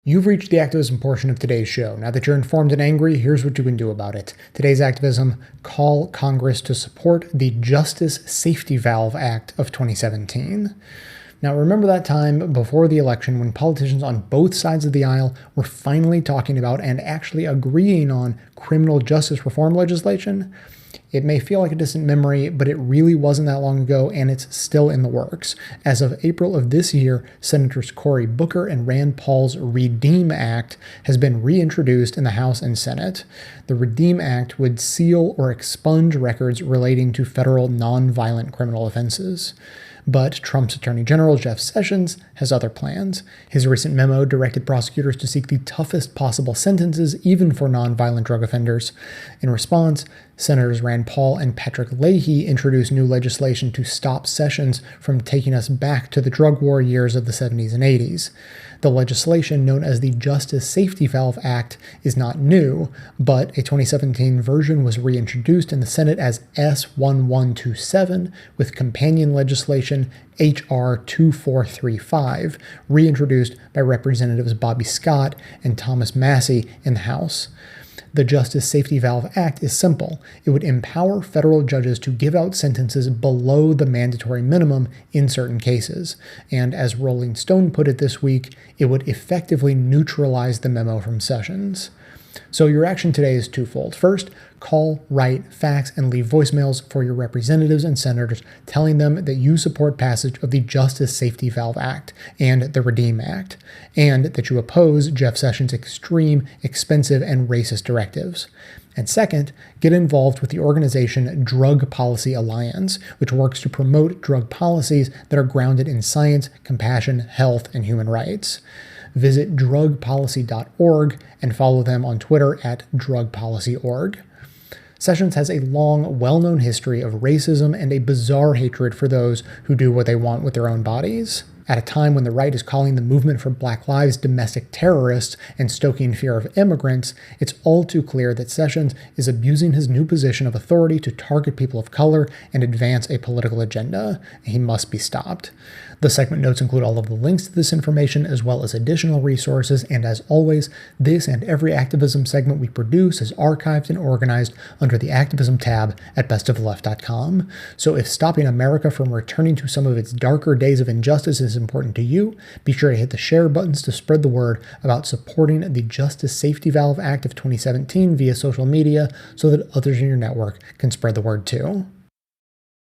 You've reached the activism portion of today's show. Now that you're informed and angry, here's what you can do about it. Today's activism: call Congress to support the Justice Safety Valve Act of 2017. Now, remember that time before the election when politicians on both sides of the aisle were finally talking about and actually agreeing on criminal justice reform legislation? It may feel like a distant memory, but it really wasn't that long ago, and it's still in the works. As of April of this year, Senators Cory Booker and Rand Paul's REDEEM Act has been reintroduced in the House and Senate. The REDEEM Act would seal or expunge records relating to federal nonviolent criminal offenses. But Trump's Attorney General, Jeff Sessions, has other plans. His recent memo directed prosecutors to seek the toughest possible sentences, even for nonviolent drug offenders. In response, Senators Rand Paul and Patrick Leahy introduced new legislation to stop Sessions from taking us back to the drug war years of the 70s and 80s. The legislation, known as the Justice Safety Valve Act, is not new, but a 2017 version was reintroduced in the Senate as S1127, with companion legislation H.R. 2435, reintroduced by Representatives Bobby Scott and Thomas Massie in the House. The Justice Safety Valve Act is simple. It would empower federal judges to give out sentences below the mandatory minimum in certain cases. And as Rolling Stone put it this week, it would effectively neutralize the memo from Sessions. So your action today is twofold. First, call, write, fax, and leave voicemails for your representatives and senators telling them that you support passage of the Justice Safety Valve Act and the REDEEM Act, and that you oppose Jeff Sessions' extreme, expensive, and racist directives. And second, get involved with the organization Drug Policy Alliance, which works to promote drug policies that are grounded in science, compassion, health, and human rights. Visit drugpolicy.org and follow them on Twitter at drugpolicyorg. Sessions has a long, well-known history of racism and a bizarre hatred for those who do what they want with their own bodies. At a time when the right is calling the movement for Black Lives domestic terrorists and stoking fear of immigrants, it's all too clear that Sessions is abusing his new position of authority to target people of color and advance a political agenda. He must be stopped. The segment notes include all of the links to this information as well as additional resources, and as always, this and every activism segment we produce is archived and organized under the activism tab at bestoftheleft.com. So if stopping America from returning to some of its darker days of injustice is important to you, be sure to hit the share buttons to spread the word about supporting the Justice Safety Valve Act of 2017 via social media so that others in your network can spread the word too.